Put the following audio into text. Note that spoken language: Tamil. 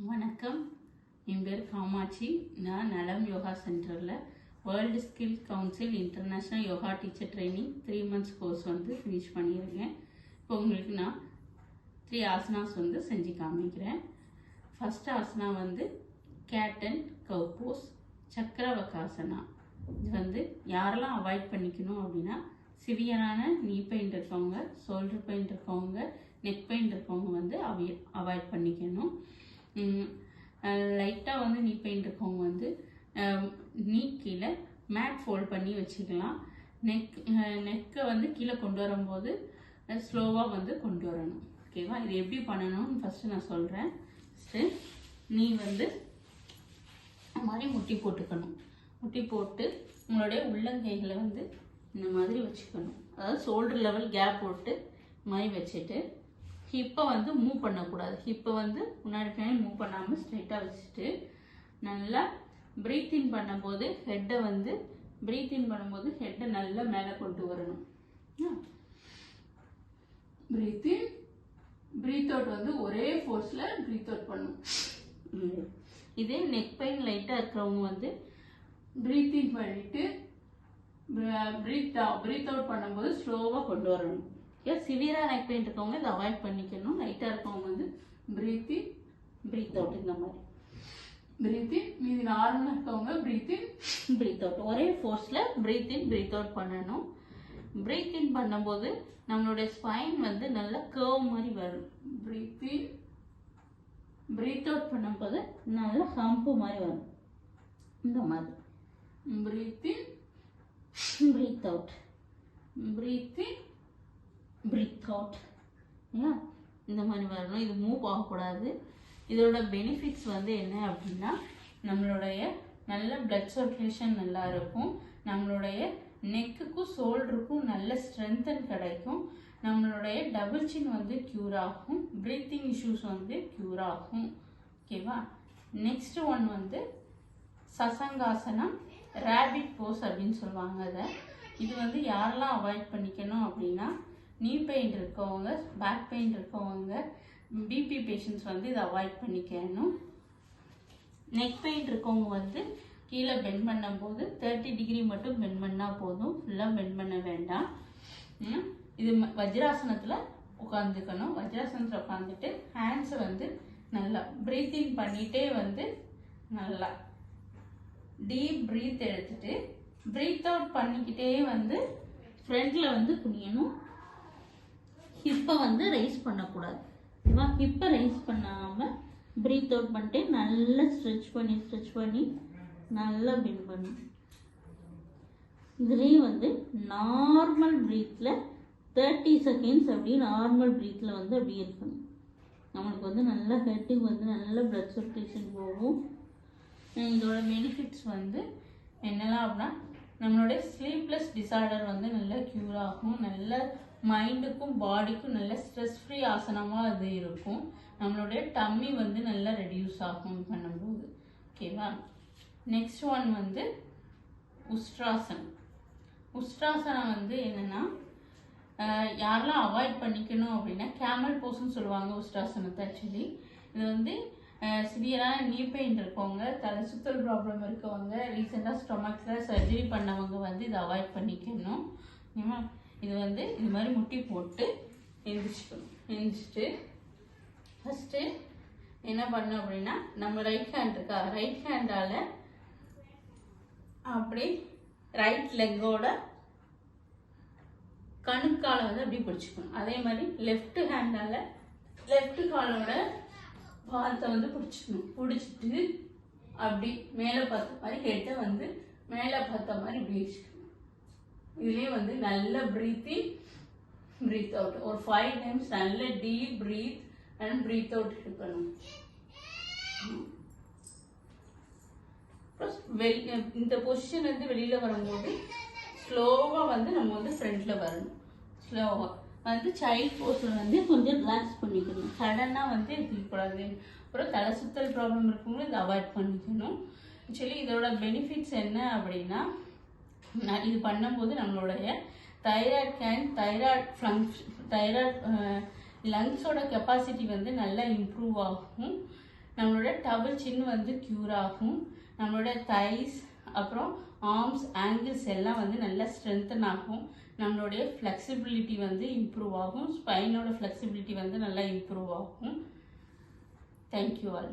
வணக்கம். என் பேர் காமாட்சி. நான் நலம் யோகா சென்டரில் world skill council international yoga teacher training 3 months course finish பண்ணியிருக்கேன். இப்போ உங்களுக்கு நான் 3 ஆசனாஸ் செஞ்சு காமிக்கிறேன். ஃபஸ்ட் ஆசனா கேட் அண்ட் கவ் போஸ், சக்கரவகாசனா. இது யாரெல்லாம் அவாய்ட் பண்ணிக்கணும் அப்படின்னா, சிவியரான நீ பெயின் இருக்கவங்க, ஷோல்டர் பெயின் இருக்கவங்க, நெக் பெயின் இருக்கவங்க அவாய்ட் பண்ணிக்கணும். லைட்டாக நீ பெயின் இருக்கவங்க நீ கீழே மேட் ஃபோல்ட் பண்ணி வச்சுக்கலாம். நெக்கை கீழே கொண்டு வரும்போது ஸ்லோவாக கொண்டு வரணும். ஓகேவா? இது எப்படி பண்ணணும்னு ஃபஸ்ட்டு நான் சொல்கிறேன். ஃபஸ்ட்டு நீ இந்த மாதிரி முட்டி போட்டுக்கணும். முட்டி போட்டு உங்களுடைய உள்ளங்கைகளை இந்த மாதிரி வச்சுக்கணும். அதாவது ஷோல்டர் லெவல் கேப் போட்டு இந்த மாதிரி வச்சுட்டு ஹிப்பை மூவ் பண்ணக்கூடாது. ஹிப்பை முன்னாடி பின்னாடி மூவ் பண்ணாமல் ஸ்ட்ரைட்டாக வச்சுட்டு நல்லா ப்ரீத் இன் பண்ணும்போது ஹெட்டை நல்லா மேலே கொண்டு வரணும். ப்ரீத் இன் ப்ரீத் அவுட் ஒரே ஃபோர்ஸில் ப்ரீத் அவுட் பண்ணணும். இதே நெக் பெயின் லைட்டாக இருக்கிறவங்க ப்ரீத் இன் பண்ணிட்டு ப்ரீத் அவுட் பண்ணும்போது ஸ்லோவாக கொண்டு வரணும். சிவியராக நெக் பெயின் இருக்கவங்க இதை அவாய்ட் பண்ணிக்கணும். லைட்டாக இருக்கவங்க ப்ரீத் இன் ப்ரீத் அவுட் இந்த மாதிரி ப்ரீத் இன், மீதி நார்மலாக இருக்கவங்க ப்ரீத் இன் ப்ரீத் அவுட் ஒரே ஃபோர்ஸில் ப்ரீத் இன் ப்ரீத் அவுட் பண்ணணும். ப்ரீத் இன் பண்ணும்போது நம்மளுடைய ஸ்பைன் நல்லா கர்வ் மாதிரி வரும். ப்ரீத் இன் ப்ரீத் அவுட் பண்ணும்போது நல்லா ஹம்பு மாதிரி வரும். இந்த மாதிரி breath in breathe out, breath in breathe out. இந்த மாதிரி வரணும். இது மூவ் ஆகக்கூடாது. இதோட பெனிஃபிட்ஸ் என்ன அப்படின்னா, நம்மளுடைய நல்ல பிளட் சர்க்குலேஷன் நல்லா இருக்கும். நம்மளுடைய நெக்குக்கும் ஷோல்டருக்கும் நல்ல ஸ்ட்ரென்தன் கிடைக்கும். நம்மளுடைய டபுள் சின் க்யூர் ஆகும். ப்ரீத்திங் இஷ்யூஸ் க்யூர் ஆகும். ஓகேவா? நெக்ஸ்ட் ஒன் சசங்காசனம், ரேபிட் போஸ் அப்படின்னு சொல்லுவாங்க. அதை இது யாரெல்லாம் அவாய்ட் பண்ணிக்கணும் அப்படின்னா, நீ பெயின் இருக்கவங்க, பேக் பெயின் இருக்கவங்க, பிபி பேஷண்ட்ஸ் இதை அவாய்ட் பண்ணிக்கணும். நெக் பெயின் இருக்கவங்க கீழே பெண்ட் பண்ணும்போது 30 டிகிரி மட்டும் பெண்ட் பண்ணால் போதும். ஃபுல்லாக பெண்ட் பண்ண வேண்டாம். இது வஜ்ராசனத்தில் உட்காந்துக்கணும். வஜ்ராசனத்தில் உட்காந்துட்டு ஹேண்ட்ஸை நல்லா ப்ரீத் இன் பண்ணிகிட்டே நல்லா டீப் ப்ரீத் எடுத்துட்டு ப்ரீத் அவுட் பண்ணிக்கிட்டே ஃப்ரண்டில் குனியணும். ஹிப்பை ரைஸ் பண்ணக்கூடாது. ஹிப்பை ரைஸ் பண்ணாமல் ப்ரீத் அவுட் பண்ணிட்டு நல்லா ஸ்ட்ரெச் பண்ணி நல்லா பெண்ட் பண்ணணும். இதுலேயே நார்மல் ப்ரீத்தில் 30 செகண்ட்ஸ் அப்படி நார்மல் ப்ரீத்தில் அப்படி இருக்கணும். நம்மளுக்கு நல்லா ஹெட்டுக்கு நல்லா பிளட் சர்க்குலேஷன் போகும். இதோட பெனிஃபிட்ஸ் என்னெல்லாம் அப்படின்னா, நம்மளுடைய ஸ்லீப்லெஸ் டிசார்டர் நல்லா க்யூர் ஆகும். நல்ல மைண்டுக்கும் பாடிக்கும் நல்ல ஸ்ட்ரெஸ் ஃப்ரீ ஆசனமாக அது இருக்கும். நம்மளுடைய டம்மி நல்லா ரெடியூஸ் ஆகும் பண்ணும்போது. ஓகேவா? Next one உஸ்ட்ராசனம். உஸ்ட்ராசனம் என்னென்னா, யாரெல்லாம் அவாய்ட் பண்ணிக்கணும் அப்படின்னா, கேமல் போஸ்ன்னு சொல்லுவாங்க உஸ்ட்ராசனத்தை. ஆக்சுவலி இது சிவியரான நீ பெயின் இருக்கவங்க, தலை சுத்தல் ப்ராப்ளம் இருக்கவங்க, ரீசெண்டாக ஸ்டொமக்கில் சர்ஜரி பண்ணவங்க இதை அவாய்ட் பண்ணிக்கணும். இது இது மாதிரி முட்டி போட்டு எழுந்திரிச்சிக்கணும். எழுந்திரிச்சிட்டு ஃபஸ்ட்டு என்ன பண்ணணும் அப்படின்னா, நம்ம ரைட் ஹேண்ட் இருக்கா, ரைட் ஹேண்டால் அப்படி ரைட் லெக்கோட கணுக்காலை அப்படி பிடிச்சிக்கணும். அதே மாதிரி லெஃப்ட் ஹேண்டால் லெஃப்ட் காலோட பாதத்தை பிடிச்சிக்கணும். பிடிச்சிட்டு அப்படி மேலே பார்த்த மாதிரி ஹெட்டை மேலே பார்த்த மாதிரி இப்படி வச்சுக்கணும். இதுலேயே நல்ல ப்ரீத் இன் ப்ரீத் அவுட் ஒரு 5 times நல்ல deep breath and breath out இருக்கணும். இந்த பொசிஷன் வெளியில் வரும்போது ஸ்லோவாக நம்ம ஃப்ரண்ட்டில் வரணும். ஸ்லோவாக சைல்ட் போஸில் கொஞ்சம் ரிலாக்ஸ் பண்ணிக்கணும். சடனாக இருக்கக்கூடாது. அப்புறம் தலை சுத்தல் ப்ராப்ளம் இருக்கவங்களும் இதை அவாய்ட் பண்ணிக்கணும். ஆக்சுவலி இதோட பெனிஃபிட்ஸ் என்ன அப்படின்னா, இது பண்ணும்போது நம்மளுடைய தைராய்ட் லங்ஸோட கெப்பாசிட்டி நல்லா இம்ப்ரூவ் ஆகும். நம்மளோட டபுள் சின் வந்து க்யூர் ஆகும். நம்மளோட தைஸ் அப்புறம் ஆர்ம்ஸ் ஆங்கிள்ஸ் எல்லாம் வந்து நல்லா ஸ்ட்ரென்தன் ஆகும். நம்மளுடைய ஃப்ளெக்சிபிலிட்டி வந்து இம்ப்ரூவ் ஆகும். ஸ்பைனோட ஃப்ளெக்சிபிலிட்டி வந்து நல்லா இம்ப்ரூவ் ஆகும். Thank you all.